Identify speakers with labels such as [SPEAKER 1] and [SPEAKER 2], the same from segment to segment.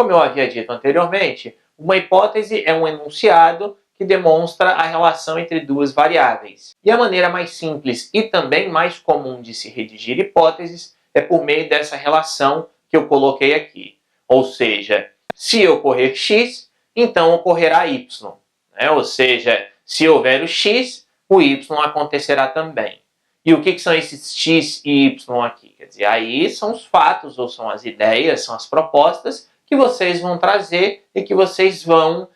[SPEAKER 1] Como eu havia dito anteriormente, uma hipótese é um enunciado que demonstra a relação entre duas variáveis. E a maneira mais simples e também mais comum de se redigir hipóteses é por meio dessa relação que eu coloquei aqui. Ou seja, se ocorrer x, então ocorrerá y. Ou seja, se houver o x, o y acontecerá também. E o que são esses x e y aqui? Quer dizer, aí são os fatos, ou são as ideias, são as propostas que vocês vão trazer e que vocês vão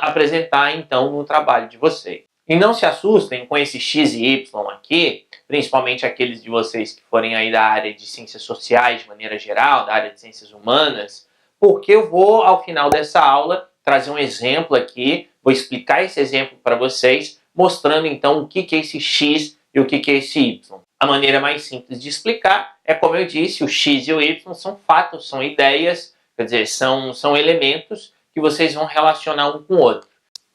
[SPEAKER 1] apresentar, então, no trabalho de vocês. E não se assustem com esse x e y aqui, principalmente aqueles de vocês que forem aí da área de ciências sociais, de maneira geral, da área de ciências humanas, porque eu vou, ao final dessa aula, trazer um exemplo aqui, vou explicar esse exemplo para vocês, mostrando, então, o que é esse x e o que é esse y. A maneira mais simples de explicar é, como eu disse, o x e o y são fatos, são ideias, quer dizer, são elementos que vocês vão relacionar um com o outro.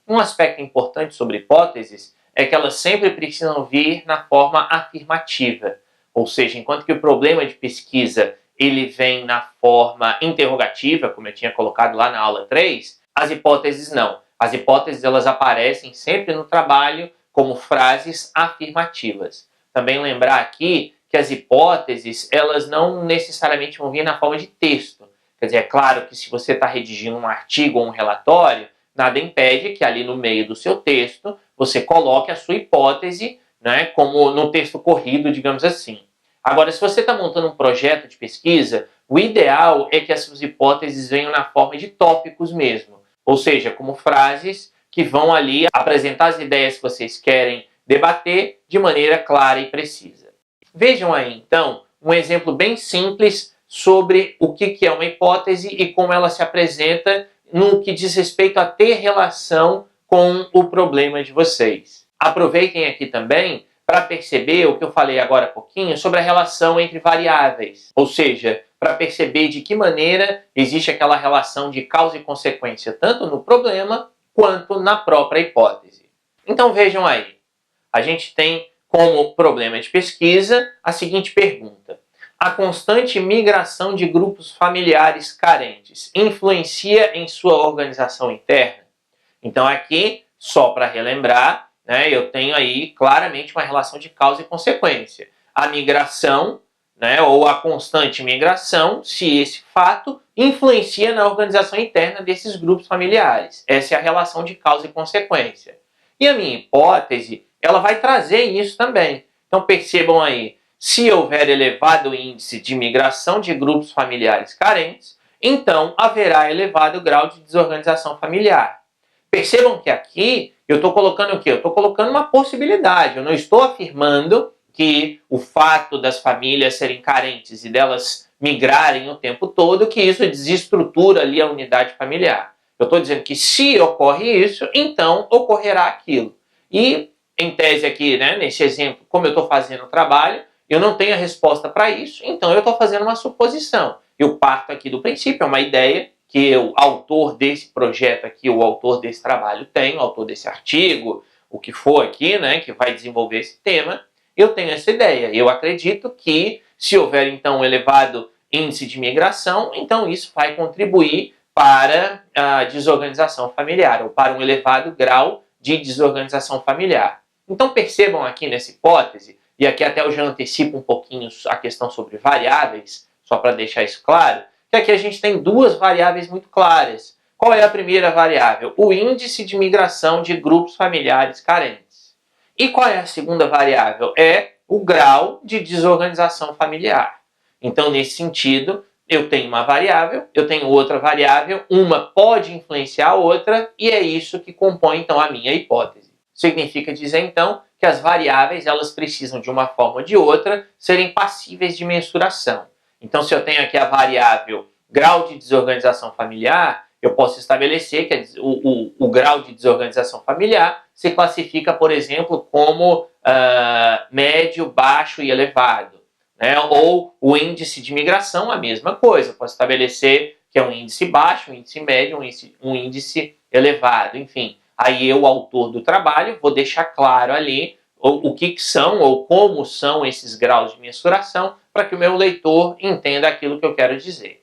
[SPEAKER 1] Um aspecto importante sobre hipóteses é que elas sempre precisam vir na forma afirmativa. Ou seja, enquanto que o problema de pesquisa ele vem na forma interrogativa, como eu tinha colocado lá na aula 3, as hipóteses não. As hipóteses elas aparecem sempre no trabalho como frases afirmativas. Também lembrar aqui que as hipóteses elas não necessariamente vão vir na forma de texto. Quer dizer, é claro que se você está redigindo um artigo ou um relatório, nada impede que ali no meio do seu texto você coloque a sua hipótese, como no texto corrido, digamos assim. Agora, se você está montando um projeto de pesquisa, o ideal é que as suas hipóteses venham na forma de tópicos mesmo. Ou seja, como frases que vão ali apresentar as ideias que vocês querem debater de maneira clara e precisa. Vejam aí, então, um exemplo bem simples sobre o que é uma hipótese e como ela se apresenta no que diz respeito a ter relação com o problema de vocês. Aproveitem aqui também para perceber o que eu falei agora há pouquinho sobre a relação entre variáveis, ou seja, para perceber de que maneira existe aquela relação de causa e consequência tanto no problema quanto na própria hipótese. Então vejam aí, a gente tem como problema de pesquisa a seguinte pergunta: a constante migração de grupos familiares carentes influencia em sua organização interna? Então aqui, só para relembrar, eu tenho aí claramente uma relação de causa e consequência. A migração, ou a constante migração, se esse fato influencia na organização interna desses grupos familiares. Essa é a relação de causa e consequência. E a minha hipótese, ela vai trazer isso também. Então percebam aí, se houver elevado índice de migração de grupos familiares carentes, então haverá elevado grau de desorganização familiar. Percebam que aqui eu estou colocando o quê? Eu estou colocando uma possibilidade. Eu não estou afirmando que o fato das famílias serem carentes e delas migrarem o tempo todo, que isso desestrutura ali a unidade familiar. Eu estou dizendo que se ocorre isso, então ocorrerá aquilo. E, em tese aqui, nesse exemplo, como eu estou fazendo o trabalho, eu não tenho a resposta para isso, então eu estou fazendo uma suposição. Eu parto aqui do princípio, é uma ideia que o autor desse projeto aqui, o autor desse trabalho tem, o autor desse artigo, o que for aqui, que vai desenvolver esse tema, eu tenho essa ideia. Eu acredito que se houver, então, um elevado índice de migração, então isso vai contribuir para a desorganização familiar, ou para um elevado grau de desorganização familiar. Então percebam aqui nessa hipótese, e aqui até eu já antecipo um pouquinho a questão sobre variáveis, só para deixar isso claro, que aqui a gente tem duas variáveis muito claras. Qual é a primeira variável? O índice de migração de grupos familiares carentes. E qual é a segunda variável? É o grau de desorganização familiar. Então, nesse sentido, eu tenho uma variável, eu tenho outra variável, uma pode influenciar a outra, e é isso que compõe, então, a minha hipótese. Significa dizer, então, que as variáveis elas precisam, de uma forma ou de outra, serem passíveis de mensuração. Então, se eu tenho aqui a variável grau de desorganização familiar, eu posso estabelecer que o grau de desorganização familiar se classifica, por exemplo, como médio, baixo e elevado. Ou o índice de migração, a mesma coisa. Eu posso estabelecer que é um índice baixo, um índice médio, um índice elevado. Enfim, aí eu, autor do trabalho, vou deixar claro ali o que são ou como são esses graus de mensuração para que o meu leitor entenda aquilo que eu quero dizer.